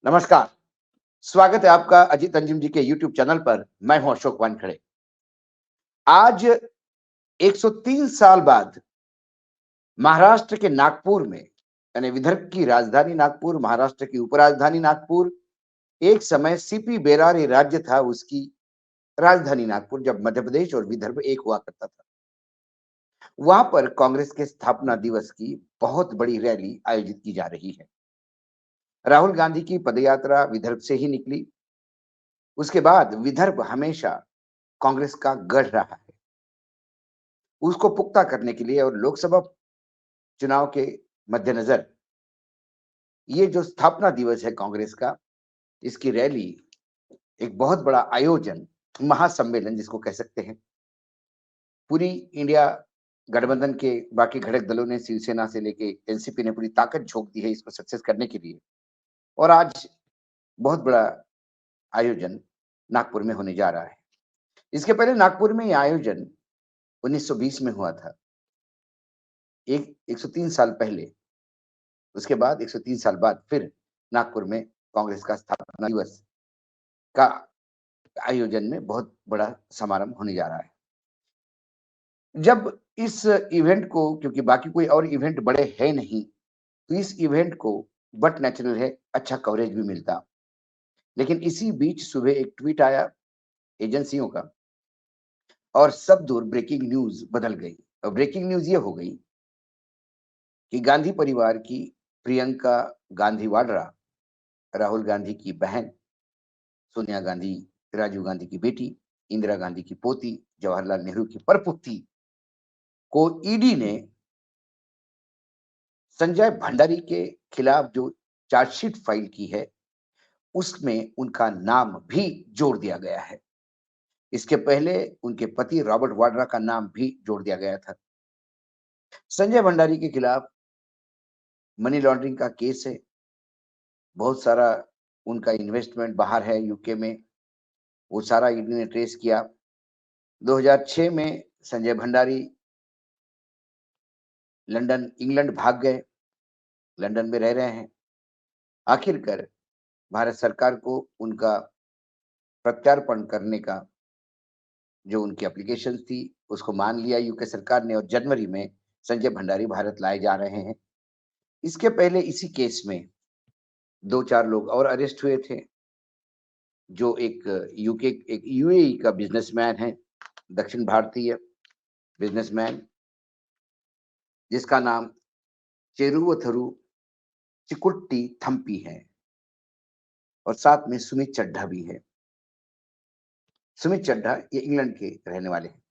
नमस्कार, स्वागत है आपका अजीत अंजुम जी के यूट्यूब चैनल पर। मैं हूं अशोक वानखड़े। आज 103 साल बाद महाराष्ट्र के नागपुर में, यानी विदर्भ की राजधानी नागपुर, महाराष्ट्र की उपराजधानी नागपुर, एक समय सीपी बेरार राज्य था, उसकी राजधानी नागपुर, जब मध्य प्रदेश और विदर्भ एक हुआ करता था। वहां पर कांग्रेस के स्थापना दिवस की बहुत बड़ी रैली आयोजित की जा रही है। राहुल गांधी की पदयात्रा विदर्भ से ही निकली। उसके बाद विदर्भ हमेशा कांग्रेस का गढ़ रहा है। उसको पुख्ता करने के लिए और लोकसभा चुनाव के मद्देनजर ये जो स्थापना दिवस है कांग्रेस का, इसकी रैली, एक बहुत बड़ा आयोजन, महासम्मेलन जिसको कह सकते हैं, पूरी इंडिया गठबंधन के बाकी घटक दलों ने, शिवसेना से लेके एनसीपी ने पूरी ताकत झोंक दी है इसको सक्सेस करने के लिए। और आज बहुत बड़ा आयोजन नागपुर में होने जा रहा है। इसके पहले नागपुर में यह आयोजन 1920 में हुआ था, 103 साल पहले। उसके बाद 103 साल बाद फिर नागपुर में कांग्रेस का स्थापना दिवस का आयोजन में बहुत बड़ा समारंभ होने जा रहा है। जब इस इवेंट को, क्योंकि बाकी कोई और इवेंट बड़े है नहीं, तो इस इवेंट को बट नेचुरल है, अच्छा कवरेज भी मिलता। लेकिन इसी बीच सुबह एक ट्वीट आया एजेंसियों का और सब दूर ब्रेकिंग न्यूज बदल गई। और ब्रेकिंग न्यूज ये हो गई कि गांधी परिवार की प्रियंका गांधी वाड्रा, राहुल गांधी की बहन, सोनिया गांधी, राजीव गांधी की बेटी, इंदिरा गांधी की पोती, जवाहरलाल नेहरू की परपुत्री को ईडी ने संजय भंडारी के खिलाफ जो चार्जशीट फाइल की है, उसमें उनका नाम भी जोड़ दिया गया है। इसके पहले उनके पति रॉबर्ट वाड्रा का नाम भी जोड़ दिया गया था। संजय भंडारी के खिलाफ मनी लॉन्ड्रिंग का केस है। बहुत सारा उनका इन्वेस्टमेंट बाहर है, यूके में। वो सारा ईडी ने ट्रेस किया। 2006 में संजय भंडारी लंदन, इंग्लैंड भाग गए, लंदन में रह रहे हैं। आखिरकार भारत सरकार को उनका प्रत्यार्पण करने का जो उनकी एप्लीकेशन थी, उसको मान लिया यूके सरकार ने, और जनवरी में संजय भंडारी भारत लाए जा रहे हैं। इसके पहले इसी केस में 2-4 लोग और अरेस्ट हुए थे, जो एक यूएई का बिजनेसमैन है, दक्षिण भारतीय बिजनेसमैन, जिसका नाम चेरुवथरु चिकुट्टी थम्पी है, और साथ में सुमित चड्ढा भी है। सुमित चड्ढा ये इंग्लैंड के रहने वाले हैं।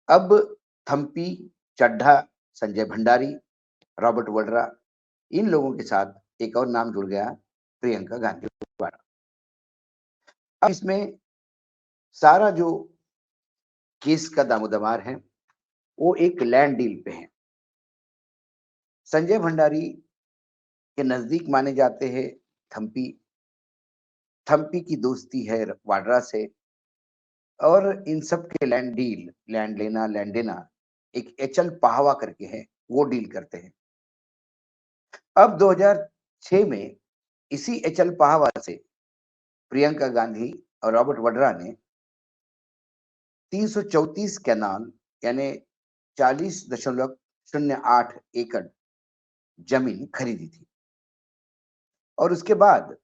अब थम्पी, चड्ढा, संजय भंडारी, रॉबर्ट वड्रा, इन लोगों के साथ एक और नाम जुड़ गया, प्रियंका गांधी वाड्रा। अब इसमें सारा जो केस का दामोदमार है, वो एक लैंड डील पे है। संजय भंडारी के नजदीक माने जाते हैं थम्पी। थम्पी की दोस्ती है वाड्रा से, और इन सब के लैंड डील, लैंड लेना, लैंड देना, एक एचएल पाहवा करके है, वो डील करते हैं। अब 2006 में इसी एचएल पाहवा से प्रियंका गांधी और रॉबर्ट वड्रा ने 334 कैनाल, यानी 40.08 एकड़ जमीन खरीदी थी। और उसके बाद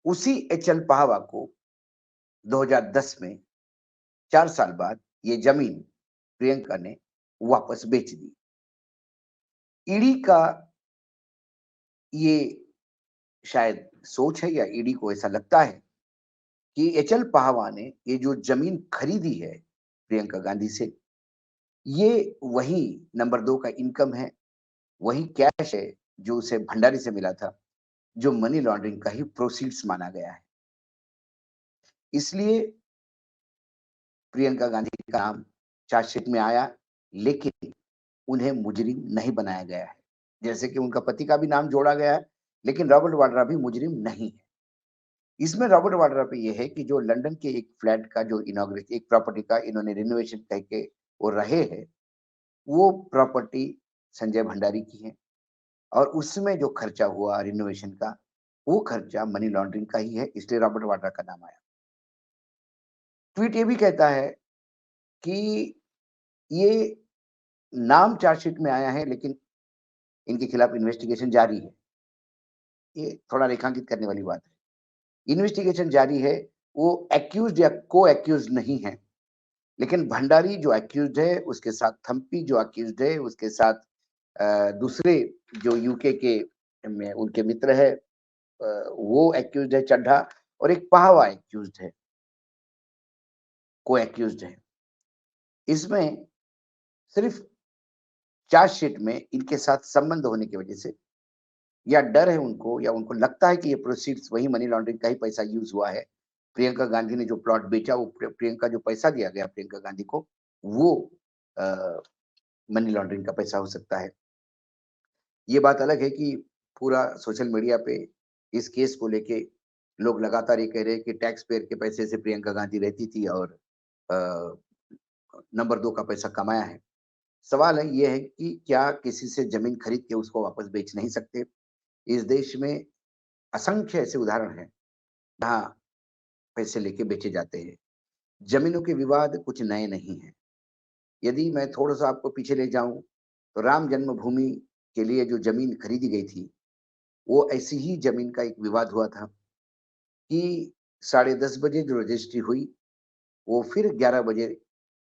उसी एचएल पाहवा को 2010 में, 4 साल बाद, ये जमीन प्रियंका ने वापस बेच दी। ईडी का ये शायद सोच है, या ईडी को ऐसा लगता है कि एचएल पाहवा ने ये जो जमीन खरीदी है प्रियंका गांधी से, ये वही नंबर 2 का इनकम है, वही कैश है जो उसे भंडारी से मिला था, जो मनी लॉन्ड्रिंग का ही प्रोसीड्स माना गया है। इसलिए प्रियंका गांधी का नाम चार्जशीट में आया, लेकिन उन्हें मुजरिम नहीं बनाया गया है। जैसे कि उनका पति का भी नाम जोड़ा गया है, लेकिन रॉबर्ट वाड्रा भी मुजरिम नहीं है। इसमें रॉबर्ट वाड्रा पे ये है कि जो लंदन के एक फ्लैट का जो इनॉग्रेशन, एक प्रॉपर्टी का इन्होंने रिनोवेशन कह के वो रहे हैं, वो प्रॉपर्टी संजय भंडारी की है। और उसमें जो खर्चा हुआ रिनोवेशन का, वो खर्चा मनी लॉन्ड्रिंग का ही है, इसलिए रॉबर्ट वाड्रा का नाम आया। ट्वीट ये भी कहता है कि ये नाम चार्जशीट में आया है, लेकिन इनके खिलाफ इन्वेस्टिगेशन जारी है। ये थोड़ा रेखांकित करने वाली बात है। इन्वेस्टिगेशन जारी है, वो एक्यूज्ड या को एक्यूज्ड नहीं है। लेकिन भंडारी जो एक्यूज्ड है, उसके साथ थम्पी जो एक्यूज्ड है, उसके साथ दूसरे जो यूके के में उनके मित्र है, वो एक्यूज्ड है चड्ढा, और एक पाहवा एक्यूज्ड है, को एक्यूज्ड है। इसमें सिर्फ चार्जशीट में इनके साथ संबंध होने की वजह से, या डर है उनको, या उनको लगता है कि ये प्रोसीड्स वही मनी लॉन्ड्रिंग का ही पैसा यूज हुआ है। प्रियंका गांधी ने जो प्लॉट बेचा, वो प्रियंका जो पैसा दिया गया प्रियंका गांधी को, वो मनी लॉन्ड्रिंग का पैसा हो सकता है। ये बात अलग है कि पूरा सोशल मीडिया पे इस केस को लेके लोग लगातार ये कह रहे हैं कि टैक्स पेयर के पैसे से प्रियंका गांधी रहती थी और अ, नंबर 2 का पैसा कमाया है। सवाल है ये है कि क्या किसी से जमीन खरीद के उसको वापस बेच नहीं सकते? इस देश में असंख्य ऐसे उदाहरण हैं, जहाँ पैसे लेके बेचे जाते हैं। ज़मीनों के विवाद कुछ नए नहीं हैं। यदि मैं थोड़ा-सा आपको पीछे ले जाऊँ, तो राम जन्मभूमि के लिए जो ज़मीन खरीदी गई थी, वो ऐसी ही ज़मीन का एक विवाद हुआ था कि साढ़े 10 बजे जो रजिस्ट्री हुई, वो फिर 11 बजे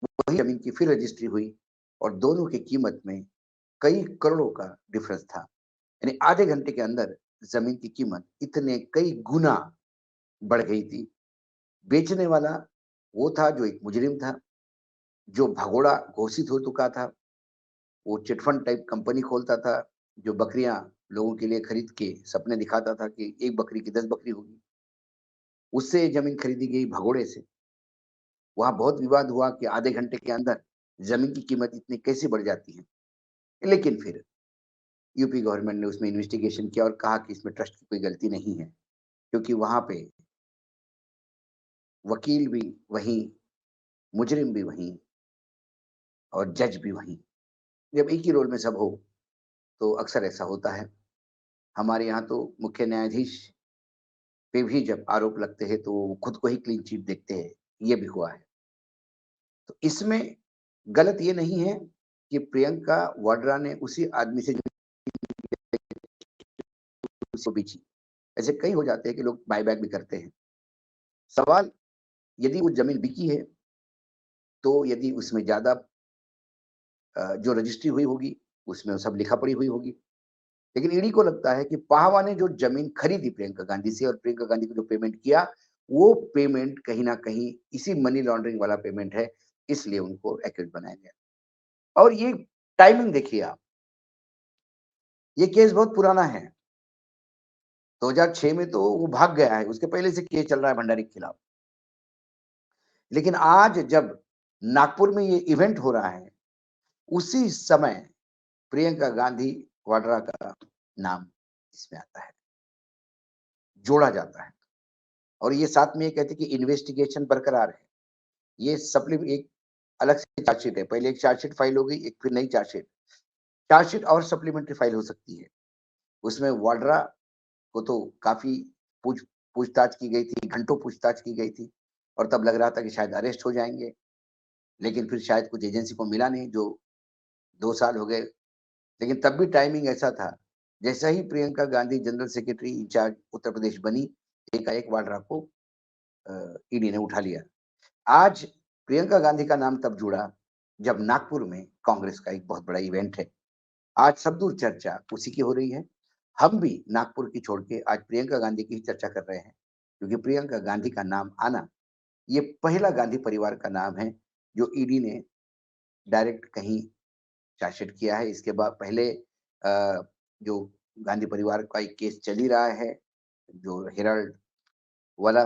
वही ज़मीन की फिर रजिस्ट्री हुई, और दोनों की कीमत में कई करोड़ों का डिफरेंस था। यानी आधे घंटे के अंदर ज़मीन की कीमत इतने कई गुना बढ़ गई थी। बेचने वाला वो था जो एक मुजरिम था, जो भगोड़ा घोषित हो चुका था। वो चिटफंड टाइप कंपनी खोलता था, जो बकरियाँ लोगों के लिए खरीद के सपने दिखाता था कि 1 बकरी की 10 बकरी होगी। उससे ज़मीन खरीदी गई भगोड़े से। वहाँ बहुत विवाद हुआ कि आधे घंटे के अंदर ज़मीन की कीमत इतनी कैसे बढ़ जाती है। लेकिन फिर यूपी गवर्नमेंट ने उसमें इन्वेस्टिगेशन किया और कहा कि इसमें ट्रस्ट की कोई गलती नहीं है, क्योंकि वहाँ पे वकील भी वहीं, मुजरिम भी वहीं, और जज भी वहीं। जब एक ही रोल में सब हो, तो अक्सर ऐसा होता है। हमारे यहाँ तो मुख्य न्यायाधीश पे भी जब आरोप लगते हैं, तो वो खुद को ही क्लीन चिट देखते हैं, ये भी हुआ है। तो इसमें गलत ये नहीं है कि प्रियंका वाड्रा ने उसी आदमी से उसको बेची। ऐसे कई हो जाते हैं कि लोग बाय बैक भी करते हैं। सवाल, यदि वो ज़मीन बिकी है, तो यदि उसमें ज़्यादा जो रजिस्ट्री हुई होगी, उसमें वो सब लिखा-पढ़ी हुई होगी। लेकिन ईडी को लगता है कि पाहवा ने जो ज़मीन खरीदी प्रियंका गांधी से और प्रियंका गांधी को जो पेमेंट किया, वो पेमेंट कहीं न कहीं इसी मनी लॉन्ड्रिंग वाला पेमेंट है, इसलिए उनको एक्यूज़ बनाया गया। और ये टाइमिंग देखिए आप, ये केस बहुत पुराना है। 2006 में तो वो भाग गया है, उसके पहले से केस चल रहा है भंडारी के खिलाफ। लेकिन आज जब नागपुर में ये इवेंट हो रहा है, उसी समय प्रियंका गांधी वाड्रा का नाम इसमें आता है, जोड़ा जाता है। और ये साथ में ये कहते हैं कि इन्वेस्टिगेशन बरकरार है। ये एक अलग से चार्जशीट है। पहले एक चार्जशीट फाइल हो गई, एक फिर नई चार्जशीट। चार्जशीट और सप्लीमेंट्री फाइल हो सकती है। उसमें वाड्रा को तो काफ़ी पूछ पूछताछ की गई थी, घंटों पूछताछ की गई थी, और तब लग रहा था कि शायद अरेस्ट हो जाएँगे। लेकिन फिर शायद कुछ एजेंसी को मिला नहीं, जो 2 साल हो गए। लेकिन तब भी टाइमिंग ऐसा था, जैसा ही Priyanka Gandhi general secretary incharge Uttar Pradesh बनी, एकाएक वाड्रा को ईडी ने उठा लिया। आज प्रियंका गांधी का नाम तब जुड़ा, जब नागपुर में कांग्रेस का एक बहुत बड़ा इवेंट है। आज सब दूर चर्चा उसी की हो रही है। हम भी नागपुर की छोड़ के आज प्रियंका गांधी की ही चर्चा कर रहे हैं, क्योंकि प्रियंका गांधी का नाम आना, ये पहला गांधी परिवार का नाम है, जो ईडी ने डायरेक्ट कहीं चार्जशीट किया है। इसके बाद पहले जो गांधी परिवार का एक केस चल ही रहा है, जो हेराल्ड वाला,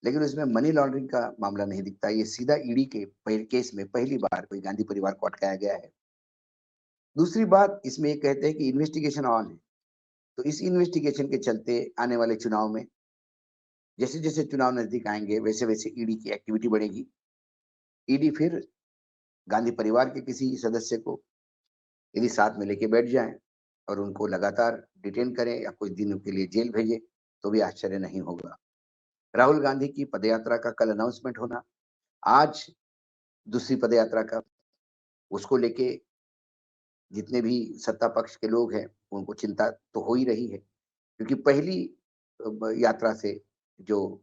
लेकिन उसमें मनी लॉन्ड्रिंग का मामला नहीं दिखता। ये सीधा ईडी के पहले केस में पहली बार कोई गांधी परिवार को अटकाया गया है। दूसरी बात, इसमें ये कहते हैं कि इन्वेस्टिगेशन ऑन है। तो इस इन्वेस्टिगेशन के चलते आने वाले चुनाव में, जैसे-जैसे चुनाव नज़दीक आएँगे, वैसे-वैसे ईडी की एक्टिविटी बढ़ेगी। ईडी फिर गांधी परिवार के किसी सदस्य को यदि साथ में लेके बैठ जाएँ और उनको लगातार डिटेन करें या कुछ दिनों के लिए जेल भेजें, तो भी आश्चर्य नहीं होगा। राहुल गांधी की पदयात्रा का कल अनाउंसमेंट होना, आज दूसरी पदयात्रा का, उसको लेके जितने भी सत्ता पक्ष के लोग हैं, उनको चिंता तो हो ही रही है। क्योंकि पहली यात्रा से जो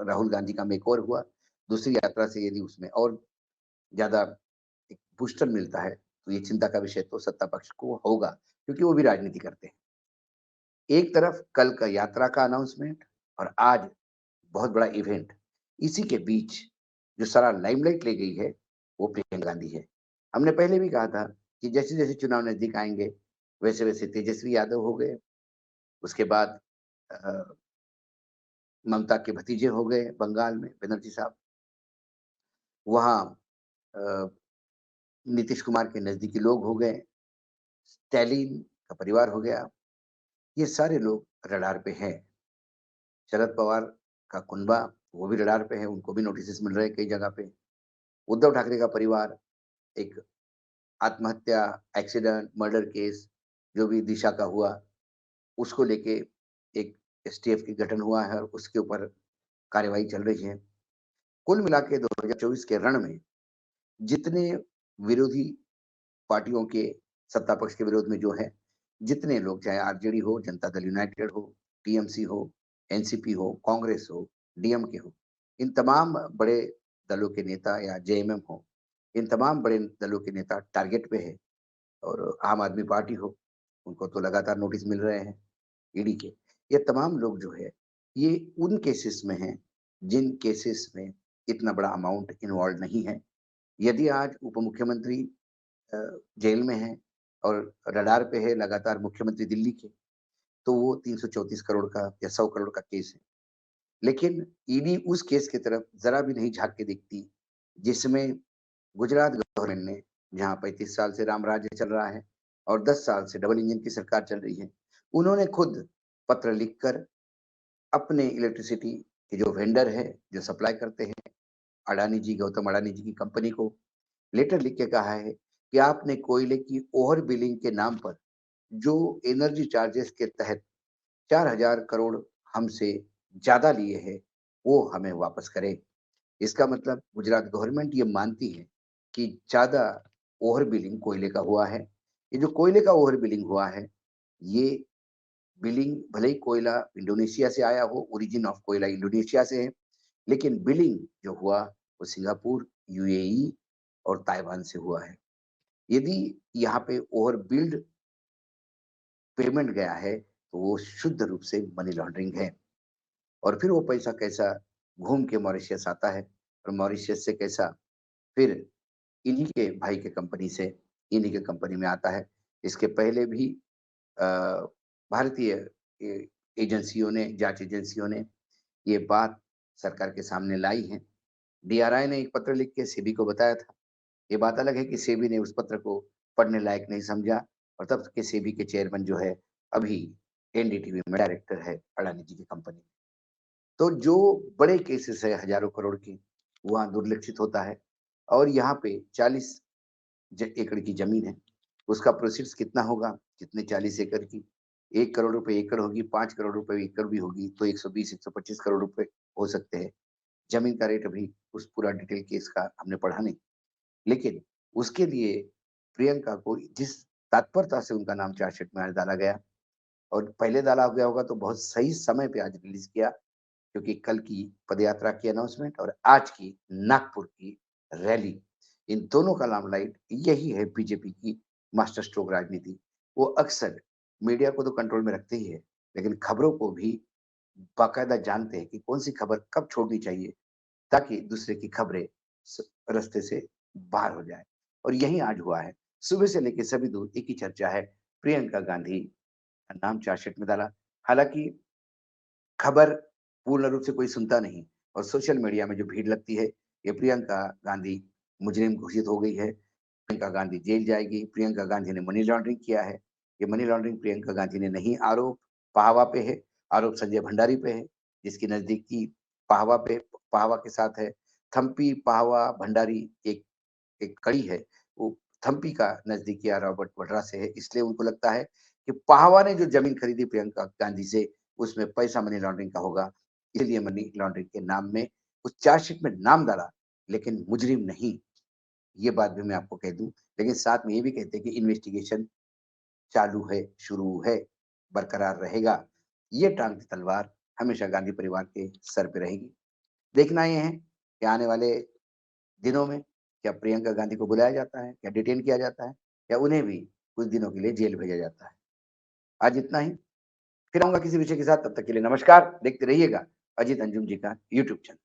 राहुल गांधी का मेकओवर हुआ, दूसरी यात्रा से यदि उसमें और ज़्यादा एक बूस्टर मिलता है, तो ये चिंता का विषय तो सत्ता पक्ष को होगा, क्योंकि वो भी राजनीति करते हैं। एक तरफ कल का यात्रा का अनाउंसमेंट और आज बहुत बड़ा इवेंट, इसी के बीच जो सारा लाइमलाइट ले गई है, वो प्रियंका गांधी है। हमने पहले भी कहा था कि जैसे-जैसे चुनाव नज़दीक आएँगे, वैसे-वैसे तेजस्वी यादव हो गए, उसके बाद अ, ममता के भतीजे हो गए बंगाल में, बनर्जी साहब। वहाँ अ, नीतीश कुमार के नज़दीकी लोग हो गए, स्टैलिन का परिवार हो गया, ये सारे लोग रडार पे हैं। शरद पवार का कुनबा, वो भी रडार पे है, उनको भी नोटिसेस मिल रहे हैं कई जगह पे। उद्धव ठाकरे का परिवार, एक आत्महत्या, एक्सीडेंट, मर्डर केस जो भी दिशा का हुआ, उसको लेके एक एसटीएफ की गठन हुआ है और उसके ऊपर कार्यवाही चल रही है। कुल मिला के 2024 के रण में जितने विरोधी पार्टियों के सत्ता पक्ष के विरोध में जो है, जितने लोग चाहे आरजेडी हो, जनता दल यूनाइटेड हो, टीएमसी हो, एनसीपी हो, कांग्रेस हो, डीएमके हो, इन तमाम बड़े दलों के नेता या जेएमएम हो, इन तमाम बड़े दलों के नेता टारगेट पे है। और आम आदमी पार्टी हो, उनको तो लगातार नोटिस मिल रहे हैं ईडी के। ये तमाम लोग जो है, ये उन केसेस में हैं, जिन केसेस में इतना बड़ा अमाउंट इन्वॉल्व नहीं है। यदि आज उप मुख्यमंत्री अ, जेल में हैं और रडार पे है लगातार मुख्यमंत्री दिल्ली के, तो वो 334 करोड़ का या 100 करोड़ का केस है। लेकिन ईडी उस केस की तरफ ज़रा भी नहीं झाँक के देखती, जिसमें गुजरात गवर्नमेंट ने, जहाँ 35 साल से राम राज्य चल रहा है और 10 साल से डबल इंजन की सरकार चल रही है, उन्होंने खुद पत्र लिखकर अपने इलेक्ट्रिसिटी के जो वेंडर है, जो सप्लाई करते हैं, अडानी जी, गौतम अडानी जी की कंपनी को लेटर लिख के कहा है कि आपने कोयले की ओवर बिलिंग के नाम पर जो एनर्जी चार्जेस के तहत 4,000 करोड़ हमसे ज़्यादा लिए हैं, वो हमें वापस करें। इसका मतलब गुजरात गवर्नमेंट ये मानती है कि ज़्यादा ओवर बिलिंग कोयले का हुआ है। ये जो कोयले का ओवर बिलिंग हुआ है, ये बिलिंग भले ही कोयला इंडोनेशिया से आया हो, ओरिजिन ऑफ कोयला इंडोनेशिया से है, लेकिन बिलिंग जो हुआ, वो सिंगापुर, यूएई और ताइवान से हुआ है। यदि यहाँ पे ओवर बिल्ड पेमेंट गया है, तो वो शुद्ध रूप से मनी लॉन्ड्रिंग है। और फिर वो पैसा कैसा घूम के मॉरिशस आता है और मॉरिशस से कैसा फिर इन्हीं के भाई के कंपनी से इन्हीं के कंपनी में आता है। इसके पहले भी अ, भारतीय एजेंसियों ने, जांच एजेंसियों ने ये बात सरकार के सामने लाई है। डीआरआई ने एक पत्र लिख के सेबी को बताया था। ये बात अलग है कि सेबी ने उस पत्र को पढ़ने लायक नहीं समझा और तब के सेबी के चेयरमैन जो है, अभी एनडीटीवी में डायरेक्टर है अडानी जी की कंपनी में। तो जो बड़े केसेस है हजारों करोड़ के, वहाँ दुर्लक्षित होता है। और यहाँ पे 40 एकड़ की जमीन है, उसका प्रोसीड्स कितना होगा? कितने 40 एकड़ की? 1 करोड़ रुपए एकड़ होगी, 5 करोड़ रुपए एकड़ भी होगी, तो 120-125 करोड़ रुपए हो सकते हैं। जमीन का रेट अभी उस पूरा डिटेल केस का हमने पढ़ा नहीं। लेकिन उसके लिए प्रियंका को जिस तत्परता से उनका नाम चार्जशीट में आज डाला गया, और पहले डाला गया होगा तो बहुत सही समय पे आज रिलीज़ किया, क्योंकि कल की पदयात्रा की अनाउंसमेंट और आज की नागपुर की रैली, इन दोनों का लामलाइट यही है बीजेपी की मास्टर स्ट्रोक राजनीति। वो अक्सर मीडिया को तो कंट्रोल में रखते ही है, लेकिन खबरों को भी बाकायदा जानते हैं कि कौन-सी खबर कब छोड़नी चाहिए, ताकि दूसरे की खबरें रास्ते से बाहर हो जाए। और यही आज हुआ है। सुबह से लेके सभी दूर एक ही चर्चा है, प्रियंका गांधी का नाम चार्जशीट में डाला। हालांकि खबर पूर्ण रूप से कोई सुनता नहीं और सोशल मीडिया में जो भीड़ लगती है, ये प्रियंका गांधी मुजरिम घोषित हो गई है, प्रियंका गांधी जेल जाएगी, प्रियंका गांधी ने मनी लॉन्ड्रिंग किया है। ये मनी लॉन्ड्रिंग प्रियंका गांधी ने नहीं, आरोप पाहवा पे है, आरोप संजय भंडारी पे है, जिसकी नजदीकी पाहवा के साथ है। थम्पी पाहवा भंडारी एक एक कड़ी है, वो थम्पी का नजदीकी रॉबर्ट वड्रा से है, इसलिए उनको लगता है कि पाहवा ने जो जमीन खरीदी प्रियंका गांधी से, उसमें पैसा मनी लॉन्ड्रिंग का होगा, इसलिए मनी लॉन्ड्रिंग के नाम में उस चार्जशीट में नाम डाला, लेकिन मुजरिम नहीं। ये बात भी मैं आपको कह दूँ, लेकिन साथ में ये भी कहते हैं कि इन्वेस्टिगेशन चालू है, शुरू है, बरकरार रहेगा। ये टांग की तलवार हमेशा गांधी परिवार के सर पे रहेगी। देखना ये है कि आने वाले दिनों में क्या प्रियंका गांधी को बुलाया जाता है, क्या डिटेन किया जाता है, या उन्हें भी कुछ दिनों के लिए जेल भेजा जाता है। आज इतना ही, फिर आऊँगा किसी विषय के साथ, तब तक के लिए नमस्कार। देखते रहिएगा अजीत अंजुम जी का यूट्यूब चैनल।